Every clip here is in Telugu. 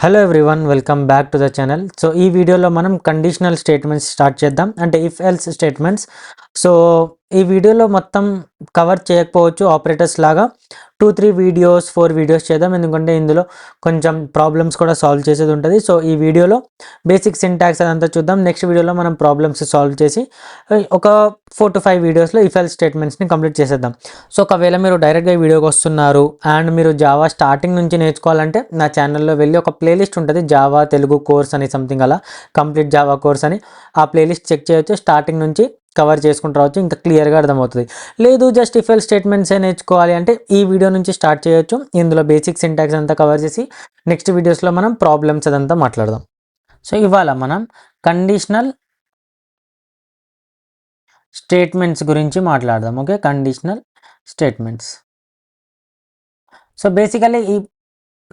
Hello everyone, welcome back to the channel. So ఈ వీడియోలో మనం కండిషనల్ స్టేట్మెంట్స్ స్టార్ట్ చేద్దాం, అంటే ఇఫ్ ఎల్స్ స్టేట్మెంట్స్. సో ఈ వీడియోలో మొత్తం కవర్ చేయకపోవచ్చు, ఆపరేటర్స్ లాగా 2-3 వీడియోస్ 4 వీడియోస్ చేద్దాం, ఎందుకంటే ఇందులో కొంచెం ప్రాబ్లమ్స్ కూడా సాల్వ్ చేసేది ఉంటుంది. సో ఈ వీడియోలో బేసిక్ సింటాక్స్ అదంతా చూద్దాం. నెక్స్ట్ వీడియోలో మనం ప్రాబ్లమ్స్ సాల్వ్ చేసి ఒక 4 to 5 వీడియోస్లో ఇఫ్ ఎల్స్ స్టేట్మెంట్స్ని కంప్లీట్ చేసేద్దాం. సో ఒకవేళ మీరు డైరెక్ట్గా వీడియోకి వస్తున్నారు అండ్ మీరు జావా స్టార్టింగ్ నుంచి నేర్చుకోవాలంటే నా ఛానల్లో వెళ్ళి ఒక ప్లేలిస్ట్ ఉంటుంది, జావా తెలుగు కోర్స్ అని సంథింగ్ అలా, కంప్లీట్ జావా కోర్స్ అని. ఆ ప్లేలిస్ట్ చెక్ చేయొచ్చు, స్టార్టింగ్ నుంచి కవర్ చేసుకుంటూ రావచ్చు, ఇంకా క్లియర్గా అర్థమవుతుంది. లేదు జస్ట్ ఇఫ్ ఎల్స్ స్టేట్మెంట్సే నేర్చుకోవాలి అంటే ఈ వీడియో నుంచి స్టార్ట్ చేయొచ్చు. ఇందులో బేసిక్ సింటాక్స్ అంతా కవర్ చేసి నెక్స్ట్ వీడియోస్లో మనం ప్రాబ్లమ్స్ అదంతా మాట్లాడదాం. సో ఇవాళ మనం కండిషనల్ స్టేట్మెంట్స్ గురించి మాట్లాడదాం. Okay, conditional statements. So basically ఈ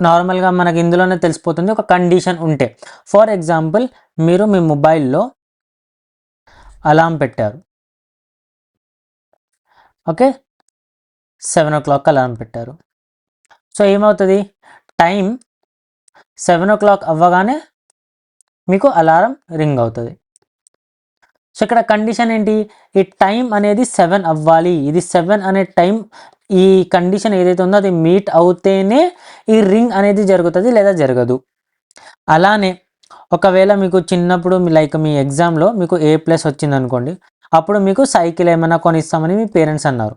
నార్మల్గా మనకి ఇందులోనే తెలిసిపోతుంది, ఒక కండిషన్ ఉంటే. ఫర్ ఎగ్జాంపుల్, మీరు మీ మొబైల్లో అలారం పెట్టారు. ఓకే, 7 o'clock అలారం పెట్టారు. సో ఏమవుతుంది, టైం 7 o'clock అవ్వగానే మీకు అలారం రింగ్ అవుతుంది. సో ఇక్కడ కండిషన్ ఏంటి, ఈ టైం అనేది 7 అవ్వాలి. ఇది 7 అనే టైం, ఈ కండిషన్ ఏదైతే ఉందో అది మీట్ అవుతేనే ఈ రింగ్ అనేది జరుగుతుంది, లేదా జరగదు. అలానే ఒకవేళ మీకు చిన్నప్పుడు లైక్ మీ ఎగ్జామ్లో మీకు A+ వచ్చింది అనుకోండి, అప్పుడు మీకు సైకిల్ ఏమైనా కొనిస్తామని మీ పేరెంట్స్ అన్నారు.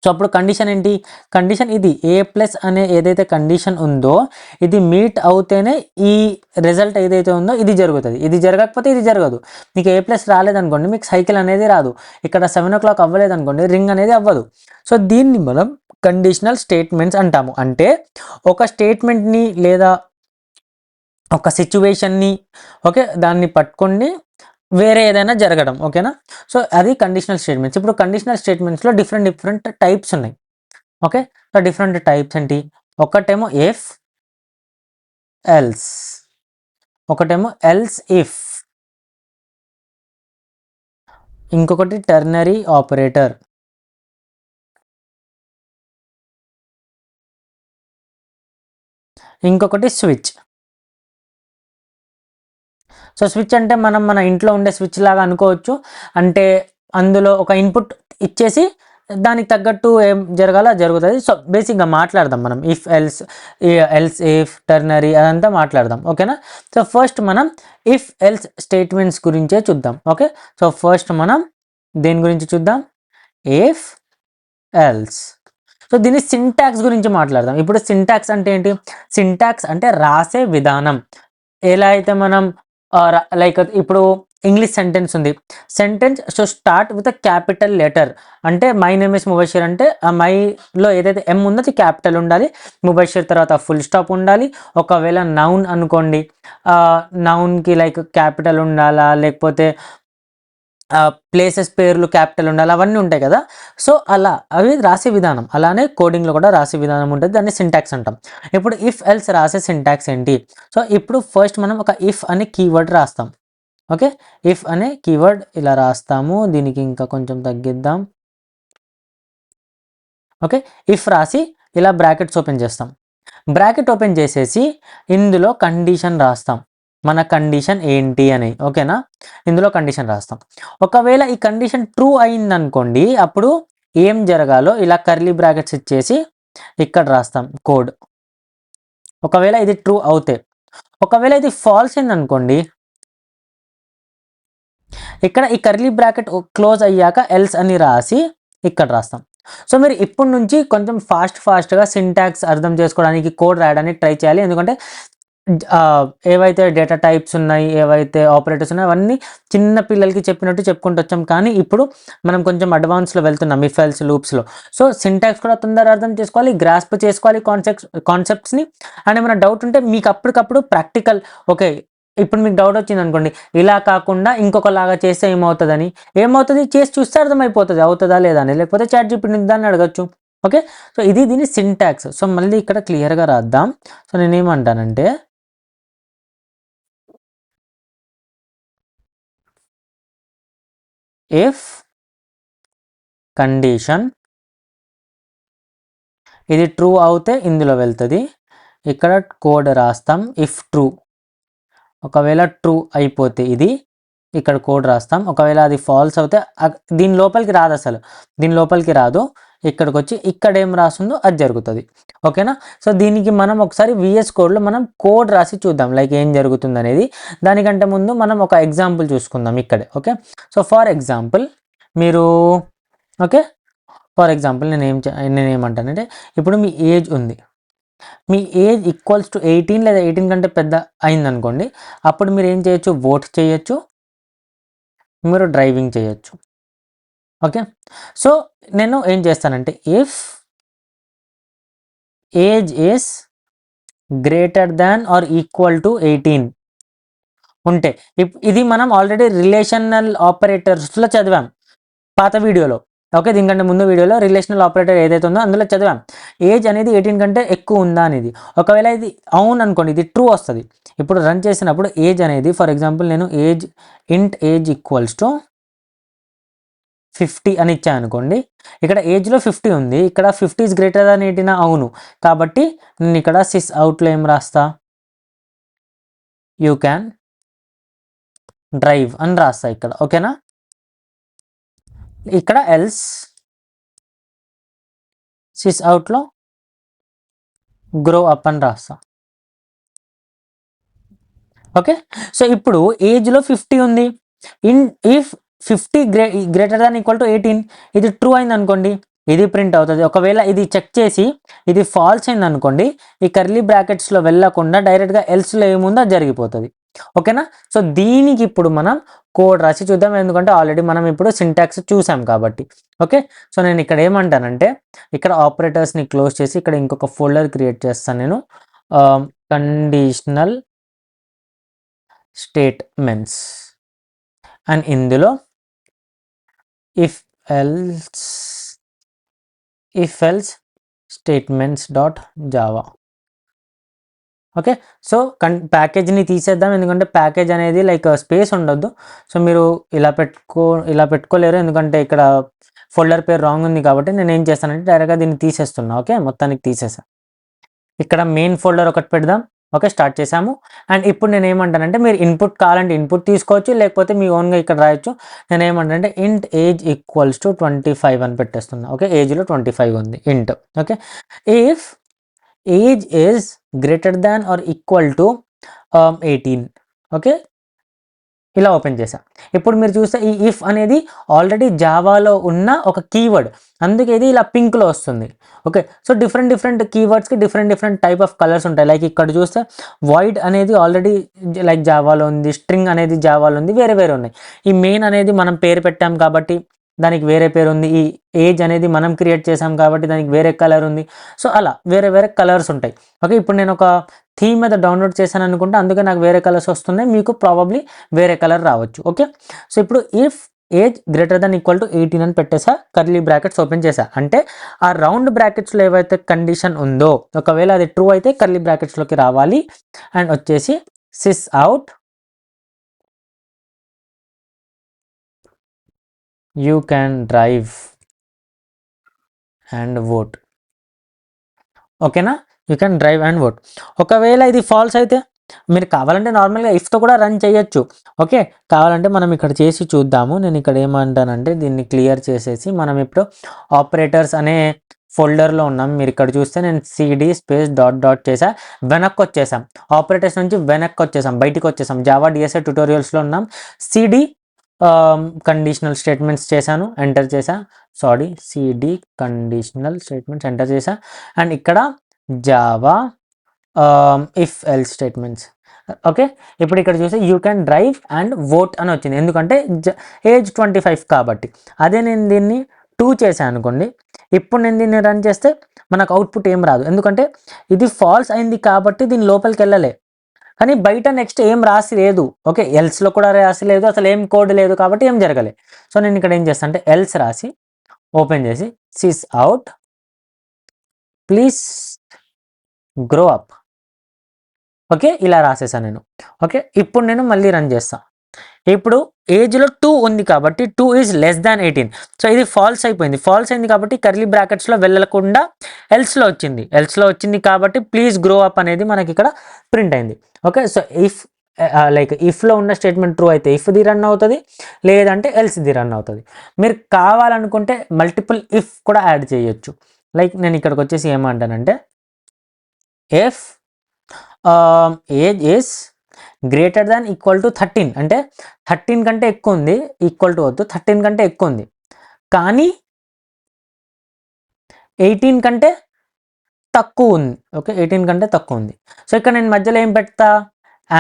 సో అప్పుడు కండిషన్ ఏంటి, కండిషన్ ఇది A+ అనే ఏదైతే కండిషన్ ఉందో ఇది మీట్ అవుతేనే ఈ రిజల్ట్ ఏదైతే ఉందో ఇది జరుగుతుంది. ఇది జరగకపోతే ఇది జరగదు. మీకు A+ రాలేదనుకోండి, మీకు సైకిల్ అనేది రాదు. ఇక్కడ 7 o'clock అవ్వలేదనుకోండి, రింగ్ అనేది అవ్వదు. సో దీన్ని మనం కండిషనల్ స్టేట్మెంట్స్ అంటాము. అంటే ఒక స్టేట్మెంట్ని లేదా ఒక సిచ్యువేషన్ని, ఓకే, దాన్ని పట్టుకొని వేరే ఏదైనా జరగడం, ఓకేనా. సో అది కండిషనల్ స్టేట్మెంట్స్. ఇప్పుడు కండిషనల్ స్టేట్మెంట్స్లో డిఫరెంట్ టైప్స్ ఉన్నాయి. ఓకే, సో డిఫరెంట్ టైప్స్ ఏంటి, ఒకటేమో ఇఫ్ ఎల్స్, ఒకటేమో ఎల్స్ ఇఫ్, ఇంకొకటి టెర్నరీ ఆపరేటర్, ఇంకొకటి స్విచ్. సో స్విచ్ అంటే మనం మన ఇంట్లో ఉండే స్విచ్ లాగా అనుకోవచ్చు. అంటే అందులో ఒక ఇన్పుట్ ఇచ్చేసి దానికి తగ్గట్టు ఏం జరగాలో జరుగుతుంది. సో బేసిక్గా మాట్లాడదాం మనం ఇఫ్ ఎల్స్ ఇఫ్ టెర్నరీ అదంతా మాట్లాడదాం, ఓకేనా. సో ఫస్ట్ మనం ఇఫ్ ఎల్స్ స్టేట్మెంట్స్ గురించే చూద్దాం. ఓకే, సో ఫస్ట్ మనం దేని గురించి చూద్దాం, ఇఫ్ ఎల్స్. సో దీని సింటాక్స్ గురించి మాట్లాడదాం. ఇప్పుడు సింటాక్స్ అంటే ఏంటి, సింటాక్స్ అంటే రాసే విధానం. ఎలా అయితే మనం లైక్ ఇప్పుడు ఇంగ్లీష్ సెంటెన్స్ ఉంది, sentence so start with a capital letter. అంటే మై నేమ్ ఇస్ ముబషీర్ అంటే ఆ మైలో ఏదైతే ఎం ఉందో అది క్యాపిటల్ ఉండాలి, ముబషీర్ తర్వాత ఫుల్ స్టాప్ ఉండాలి. ఒకవేళ నౌన్ అనుకోండి, నౌన్కి లైక్ క్యాపిటల్ ఉండాలా, లేకపోతే ప్లేసెస్ పేర్లు క్యాపిటల్ ఉండాలి, అవన్నీ ఉంటాయి కదా. సో అలా అవి రాసే విధానం, అలానే కోడింగ్లో కూడా రాసే విధానం ఉంటుంది, దాన్ని సింటాక్స్ అంటాం. ఇప్పుడు ఇఫ్ ఎల్స్ రాసే సింటాక్స్ ఏంటి, సో ఇప్పుడు ఫస్ట్ మనం ఒక ఇఫ్ అనే కీవర్డ్ రాస్తాం. ఓకే, ఇఫ్ అనే కీవర్డ్ ఇలా రాస్తాము, దీనికి ఇంకా కొంచెం తగ్గిద్దాం. ఓకే, ఇఫ్ రాసి ఇలా బ్రాకెట్స్ ఓపెన్ చేస్తాం. బ్రాకెట్ ఓపెన్ చేసేసి ఇందులో కండిషన్ రాస్తాం, మన కండిషన్ ఏంటి అని, ఓకేనా. ఇందులో కండిషన్ రాస్తాం. ఒకవేళ ఈ కండిషన్ ట్రూ అయిందనుకోండి, అప్పుడు ఏం జరగాలో ఇలా కర్లీ బ్రాకెట్స్ ఇచ్చేసి ఇక్కడ రాస్తాం కోడ్. ఒకవేళ ఇది ట్రూ అవుతే, ఒకవేళ ఇది ఫాల్స్ అయిందనుకోండి, ఇక్కడ ఈ కర్లీ బ్రాకెట్ క్లోజ్ అయ్యాక ఎల్స్ అని రాసి ఇక్కడ రాస్తాం. సో మీరు ఇప్పటి నుంచి కొంచెం ఫాస్ట్గా సింటాక్స్ అర్థం చేసుకోవడానికి, కోడ్ రాయడానికి ట్రై చేయాలి. ఎందుకంటే ఏవైతే డేటా టైప్స్ ఉన్నాయి, ఏవైతే ఆపరేటర్స్ ఉన్నాయో అవన్నీ చిన్న పిల్లలకి చెప్పినట్టు చెప్పుకుంటూ వచ్చాం. కానీ ఇప్పుడు మనం కొంచెం అడ్వాన్స్లో వెళ్తున్నాం ఇఫ్ ఎల్స్ లూప్స్లో. సో సింటాక్స్ కూడా తొందరగా అర్థం చేసుకోవాలి, గ్రాస్ప్ చేసుకోవాలి కాన్సెప్ట్స్ని. అండ్ ఏమైనా డౌట్ ఉంటే మీకు అప్పటికప్పుడు ప్రాక్టికల్, ఓకే ఇప్పుడు మీకు డౌట్ వచ్చింది అనుకోండి, ఇలా కాకుండా ఇంకొకలాగా చేస్తే ఏమవుతుంది చేసి చూస్తే అర్థమైపోతుంది అవుతుందా లేదా అని, లేకపోతే ChatGPT దాన్ని అడగచ్చు. ఓకే, సో ఇది దీని సింటాక్స్. సో మళ్ళీ ఇక్కడ క్లియర్గా రాద్దాం. సో నేనేమంటానంటే ఇఫ్ కండిషన్ ఇది ట్రూ అవుతే ఇందులో వెళ్తుంది, ఇక్కడ కోడ్ రాస్తాం ఇఫ్ ట్రూ. ఒకవేళ ట్రూ అయిపోతే ఇది ఇక్కడ కోడ్ రాస్తాం. ఒకవేళ అది ఫాల్స్ అవుతే దీని లోపలికి రాదు, అసలు దీని లోపలికి రాదు. ఇక్కడికి వచ్చి ఇక్కడ ఏం రాస్తుందో అది జరుగుతుంది. ఓకేనా? సో దీనికి మనం ఒకసారి విఎస్ కోడ్లో మనం కోడ్ రాసి చూద్దాం, లైక్ ఏం జరుగుతుంది అనేది. దానికంటే ముందు మనం ఒక ఎగ్జాంపుల్ చూసుకుందాం ఇక్కడే. ఓకే, సో ఫర్ ఎగ్జాంపుల్ మీరు, ఓకే, ఫర్ ఎగ్జాంపుల్ నేనేమంటానంటే ఇప్పుడు మీ ఏజ్ ఉంది, మీ ఏజ్ ఈక్వల్స్ టు 18 లేదా 18 కంటే పెద్ద అయిందనుకోండి, అప్పుడు మీరు ఏం చేయొచ్చు, ఓట్ చేయొచ్చు, మీరు డ్రైవింగ్ చేయొచ్చు. ఓకే, సో నేను ఏం చేస్తానంటే if age is greater than or equal to 18 ఉంటే, ఇది మనం ఆల్రెడీ రిలేషనల్ ఆపరేటర్స్లో చదివాం పాత వీడియోలో. ఓకే, దీనికంటే ముందు వీడియోలో రిలేషనల్ ఆపరేటర్ ఏదైతే ఉందో అందులో చదివాం ఏజ్ అనేది 18 కంటే ఎక్కువ ఉందా అనేది. ఒకవేళ ఇది అవును అనుకోండి, ఇది ట్రూ వస్తుంది. ఇప్పుడు రన్ చేసినప్పుడు ఏజ్ అనేది, ఫర్ ఎగ్జాంపుల్ నేను ఇంట్ ఏజ్ ఈక్వల్స్ టు 50 అని ఇచ్చా అనుకోండి, ఇక్కడ ఏజ్లో 50 ఉంది, ఇక్కడ 50 ఈజ్ గ్రేటర్ దాన్ 18 అవును. కాబట్టి నేను ఇక్కడ సిస్ అవుట్లో ఏం రాస్తా, యూ క్యాన్ డ్రైవ్ అని రాస్తా ఇక్కడ. ఓకేనా? ఇక్కడ ఎల్స్ సిస్ అవుట్లో గ్రో అప్ అని రాస్తా. ఓకే, సో ఇప్పుడు ఏజ్లో 50 ఉంది, if 50 greater than equal to 18, ఇది ట్రూ అయింది అనుకోండి, ఇది ప్రింట్ అవుతుంది. ఒకవేళ ఇది చెక్ చేసి ఇది ఫాల్స్ అయింది అనుకోండి, ఈ కర్లీ బ్రాకెట్స్లో వెళ్ళకుండా డైరెక్ట్గా ఎల్స్లో ఏముందో అది జరిగిపోతుంది. ఓకేనా? సో దీనికి ఇప్పుడు మనం కోడ్ రాసి చూద్దాం, ఎందుకంటే ఆల్రెడీ మనం ఇప్పుడు సింటాక్స్ చూసాం కాబట్టి. ఓకే, సో నేను ఇక్కడ ఏమంటానంటే ఇక్కడ ఆపరేటర్స్ని క్లోజ్ చేసి ఇక్కడ ఇంకొక ఫోల్డర్ క్రియేట్ చేస్తాను నేను, కండిషనల్ స్టేట్మెంట్స్, అండ్ ఇందులో if else statements dot Java. Okay, so ప్యాకేజ్ని తీసేద్దాం, ఎందుకంటే ప్యాకేజ్ అనేది లైక్ స్పేస్ ఉండొద్దు. సో మీరు ఇలా పెట్టుకోలేరు, ఎందుకంటే ఇక్కడ ఫోల్డర్ పేరు రాంగ్ ఉంది. కాబట్టి నేను ఏం చేస్తానంటే డైరెక్ట్గా దీన్ని తీసేస్తున్నా. ఓకే, మొత్తానికి తీసేసా. ఇక్కడ మెయిన్ ఫోల్డర్ ఒకటి పెడదాం. ఓకే, స్టార్ట్ చేసాము. అండ్ ఇప్పుడు నేను ఏమంటానంటే మీరు ఇన్పుట్ కావాలంటే ఇన్పుట్ తీసుకోవచ్చు, లేకపోతే మీ ఓన్గా ఇక్కడ రాయొచ్చు. నేను ఏమంటానంటే ఇంట్ ఏజ్ ఈక్వల్స్ టు 25 అని పెట్టేస్తున్నా. ఓకే, ఏజ్లో 25 ఉంది ఇంట్. Okay, if age is greater than or equal to 18. Okay, ఇలా ఓపెన్ చేసా. ఇప్పుడు మీరు చూస్తే ఈ ఇఫ్ అనేది ఆల్రెడీ జావాలో ఉన్న ఒక కీవర్డ్, అందుకే ఇది ఇలా పింక్లో వస్తుంది. ఓకే, సో డిఫరెంట్ కీవర్డ్స్కి డిఫరెంట్ టైప్ ఆఫ్ కలర్స్ ఉంటాయి. లైక్ ఇక్కడ చూస్తే వాయిడ్ అనేది ఆల్రెడీ లైక్ జావాలో ఉంది, స్ట్రింగ్ అనేది జావాలో ఉంది, వేరే ఉన్నాయి. ఈ మెయిన్ అనేది మనం పేరు పెట్టాం కాబట్టి దానికి వేరే పేరు ఉంది. ఈ ఏజ్ అనేది మనం క్రియేట్ చేసాం కాబట్టి దానికి వేరే కలర్ ఉంది. సో అలా వేరే కలర్స్ ఉంటాయి. ఓకే, ఇప్పుడు నేను ఒక థీమ్ మీద డౌన్లోడ్ చేశాను అనుకుంటే అందుకే నాకు వేరే కలర్స్ వస్తున్నాయి, మీకు ప్రాబబ్లీ వేరే కలర్ రావచ్చు. ఓకే, సో ఇప్పుడు if age greater than equal to 18 అని పెట్టేసా, కర్లీ బ్రాకెట్స్ ఓపెన్ చేసా. అంటే ఆ రౌండ్ బ్రాకెట్స్లో ఏవైతే కండిషన్ ఉందో, ఒకవేళ అది ట్రూ అయితే కర్లీ బ్రాకెట్స్లోకి రావాలి. అండ్ వచ్చేసి sysout you can drive and vote. ఓకేనా, you can drive and vote. ఒకవేళ ఇది ఫాల్స్ అయితే మీరు కావాలంటే నార్మల్గా ఇఫ్తో కూడా రన్ చేయొచ్చు. ఓకే, కావాలంటే మనం ఇక్కడ చేసి చూద్దాము. నేను ఇక్కడ ఏమంటానంటే దీన్ని క్లియర్ చేసేసి మనం ఇప్పుడు ఆపరేటర్స్ అనే ఫోల్డర్లో ఉన్నాం. మీరు ఇక్కడ చూస్తే నేను సిడి స్పేస్ డాట్ చేసా, వెనక్కి వచ్చేసాం. ఆపరేటర్స్ నుంచి వెనక్కి వచ్చేసాం, బయటికి వచ్చేసాం. జావా డిఎస్ఏ ట్యూటోరియల్స్లో ఉన్నాం. సిడి కండిషనల్ స్టేట్మెంట్స్ చేశాను, ఎంటర్ చేసా. సిడి కండిషనల్ స్టేట్మెంట్స్ ఎంటర్ చేసా. అండ్ ఇక్కడ Java if else statements. Okay, ఇప్పుడు ఇక్కడ చూస్తే you can drive and vote అని వచ్చింది, ఎందుకంటే ఏజ్ 25 కాబట్టి. అదే నేను దీన్ని 2 చేశాను అనుకోండి, ఇప్పుడు నేను దీన్ని రన్ చేస్తే మనకు అవుట్పుట్ ఏం రాదు, ఎందుకంటే ఇది ఫాల్స్ అయింది కాబట్టి దీని లోపలికి వెళ్ళలే. కానీ బయట నెక్స్ట్ ఏం రాసి లేదు. ఓకే, ఎల్స్లో కూడా రాసి లేదు, అసలు ఏం కోడ్ లేదు, కాబట్టి ఏం జరగలే. సో నేను ఇక్కడ ఏం చేస్తాను అంటే ఎల్స్ రాసి ఓపెన్ చేసి sysout please grow up. Okay, ఇలా రాసేసాను నేను. ఓకే, ఇప్పుడు నేను మళ్ళీ రన్ చేస్తాను. ఇప్పుడు ఏజ్లో 2 ఉంది కాబట్టి 2 ఈజ్ లెస్ దాన్ 18. సో ఇది ఫాల్స్ అయిపోయింది. ఫాల్స్ అయింది కాబట్టి కర్లీ బ్రాకెట్స్లో వెళ్ళకుండా ఎల్స్లో వచ్చింది కాబట్టి ప్లీజ్ గ్రో అప్ అనేది మనకి ఇక్కడ ప్రింట్ అయింది. ఓకే, సో ఇఫ్ లైక్ ఇఫ్లో ఉన్న స్టేట్మెంట్ ట్రూ అయితే ఇఫ్ది రన్ అవుతుంది, లేదంటే ఎల్స్ది రన్ అవుతుంది. మీరు కావాలనుకుంటే మల్టిపుల్ ఇఫ్ కూడా యాడ్ చేయొచ్చు. లైక్ నేను ఇక్కడికి వచ్చేసి ఏమంటానంటే if age is greater than equal to 13, అంటే 13 కంటే ఎక్కువ ఉంది, ఈక్వల్ టు వద్దు, 13 కంటే ఎక్కువ ఉంది కానీ 18 కంటే తక్కువ ఉంది. ఓకే, 18 కంటే తక్కువ ఉంది. సో ఇక్కడ నేను మధ్యలో ఏం పెడతా,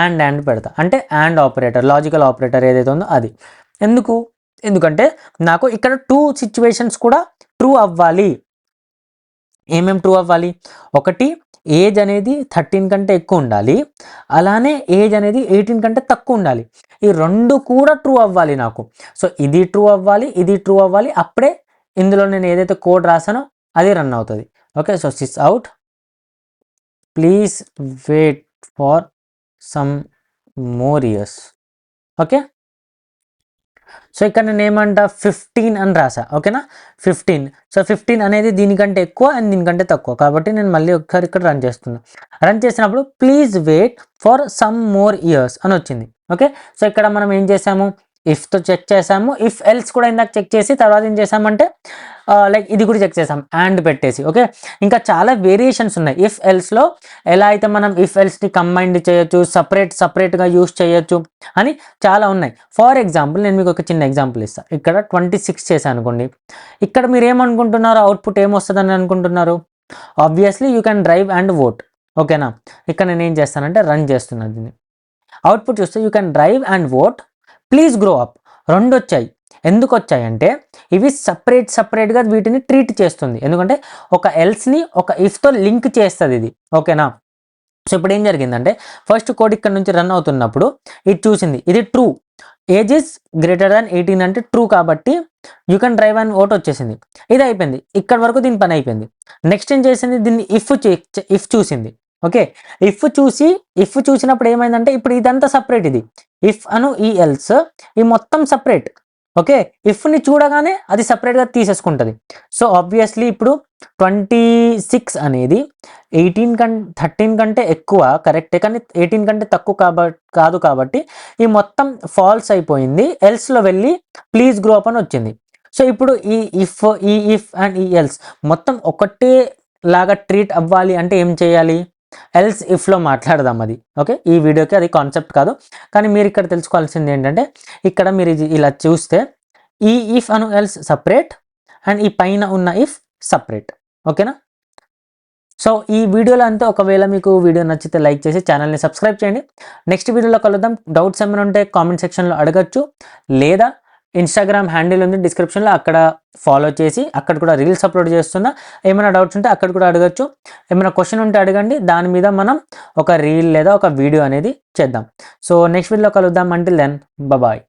అండ్ పెడతా, అంటే అండ్ ఆపరేటర్, లాజికల్ ఆపరేటర్ ఏదైతే ఉందో అది. ఎందుకంటే నాకు ఇక్కడ 2 సిచ్యువేషన్స్ కూడా ట్రూ అవ్వాలి. ఏమేమి ట్రూ అవ్వాలి, ఒకటి ఏజ్ అనేది 13 కంటే ఎక్కువ ఉండాలి, అలానే ఏజ్ అనేది 18 కంటే తక్కువ ఉండాలి. ఈ రెండు కూడా ట్రూ అవ్వాలి నాకు. సో ఇది ట్రూ అవ్వాలి, అప్పుడే ఇందులో నేను ఏదైతే కోడ్ రాసానో అది రన్ అవుతుంది. Okay, so sysout please wait for some more years. Okay, so ఇక్కడ నేను ఏమంటా 15 అని రాసా. ఓకేనా, 15. సో 15 అనేది దీనికంటే ఎక్కువ అండ్ దీనికంటే తక్కువ కాబట్టి నేను మళ్ళీ ఒకసారి ఇక్కడ రన్ చేసినప్పుడు please wait for some more years అని వచ్చింది. ఓకే, సో ఇక్కడ మనం ఏం చేసాము, ఇఫ్తో చెక్ చేసాము, ఇఫ్ ఎల్స్ కూడా ఇందాక చెక్ చేసి తర్వాత ఏం చేసామంటే లైక్ ఇది కూడా చెక్ చేసాం అండ్ పెట్టేసి. ఓకే, ఇంకా చాలా వేరియేషన్స్ ఉన్నాయి ఇఫ్ ఎల్స్లో. ఎలా అయితే మనం ఇఫ్ ఎల్స్ని కంబైన్డ్ చేయొచ్చు, సపరేట్గా యూస్ చేయొచ్చు అని చాలా ఉన్నాయి. ఫర్ ఎగ్జాంపుల్ నేను మీకు ఒక చిన్న ఎగ్జాంపుల్ ఇస్తాను. ఇక్కడ 26 చేశాను అనుకోండి, ఇక్కడ మీరు ఏమనుకుంటున్నారు, అవుట్పుట్ ఏమొస్తుందని అనుకుంటున్నారు, obviously you can drive and vote. ఓకేనా, ఇక్కడ నేను ఏం చేస్తానంటే రన్ చేస్తున్నాను దీన్ని. అవుట్పుట్ చూస్తే you can drive and vote please grow up, రెండు వచ్చాయి. ఎందుకు వచ్చాయంటే ఇవి సపరేట్గా వీటిని ట్రీట్ చేస్తుంది. ఎందుకంటే ఒక ఎల్స్ని ఒక ఇఫ్తో లింక్ చేస్తుంది ఇది. ఓకేనా, సో ఇప్పుడు ఏం జరిగిందంటే ఫస్ట్ కోడ్ ఇక్కడ నుంచి రన్ అవుతున్నప్పుడు ఇది చూసింది, ఇది true, age is greater than 18 అంటే ట్రూ కాబట్టి you can drive and vote వచ్చేసింది. ఇది అయిపోయింది, ఇక్కడ వరకు దీని పని అయిపోయింది. నెక్స్ట్ ఏం చేసింది, దీన్ని ఇఫ్ చూసింది. ఓకే, ఇఫ్ చూసినప్పుడు ఏమైందంటే ఇప్పుడు ఇదంతా సపరేట్, ఇది ఇఫ్ అను ఈ ఎల్స్ ఈ మొత్తం సపరేట్. ఓకే, ఇఫ్ని చూడగానే అది సపరేట్గా తీసేసుకుంటుంది. సో ఆబ్వియస్లీ ఇప్పుడు 26 అనేది 13 కంటే ఎక్కువ కరెక్టే, కానీ 18 కంటే తక్కువ కాదు కాబట్టి ఈ మొత్తం ఫాల్స్ అయిపోయింది. ఎల్స్లో వెళ్ళి ప్లీజ్ గ్రో అప్ అని వచ్చింది. సో ఇప్పుడు ఈ ఇఫ్ అండ్ ఈ ఎల్స్ మొత్తం ఒకటే లాగా ట్రీట్ అవ్వాలి అంటే ఏం చేయాలి, ఎల్స్ ఇఫ్లో మాట్లాడదాం అది. ఓకే, ఈ వీడియోకి అది కాన్సెప్ట్ కాదు, కానీ మీరు ఇక్కడ తెలుసుకోవాల్సింది ఏంటంటే ఇక్కడ మీరు ఇలా చూస్తే ఈ if Anu else separate and ఈ పైన ఉన్న ఇఫ్ సపరేట్. ఓకేనా, సో ఈ వీడియోలో అంతే. ఒకవేళ మీకు వీడియో నచ్చితే లైక్ చేసి ఛానల్ని సబ్స్క్రైబ్ చేయండి. నెక్స్ట్ వీడియోలో కలుద్దాం. డౌట్స్ ఏమైనా ఉంటే కామెంట్ సెక్షన్లో అడగచ్చు, లేదా ఇన్స్టాగ్రామ్ హ్యాండిల్ ఉంది డిస్క్రిప్షన్లో, అక్కడ ఫాలో చేసి అక్కడ కూడా రీల్స్ అప్లోడ్ చేస్తున్నా. ఏమైనా డౌట్స్ ఉంటే అక్కడ కూడా అడగచ్చు. ఏమైనా క్వశ్చన్ ఉంటే అడగండి, దాని మీద మనం ఒక రీల్ లేదా ఒక వీడియో అనేది చేద్దాం. సో నెక్స్ట్ వీడియోలో కలుద్దాం. Until then bye.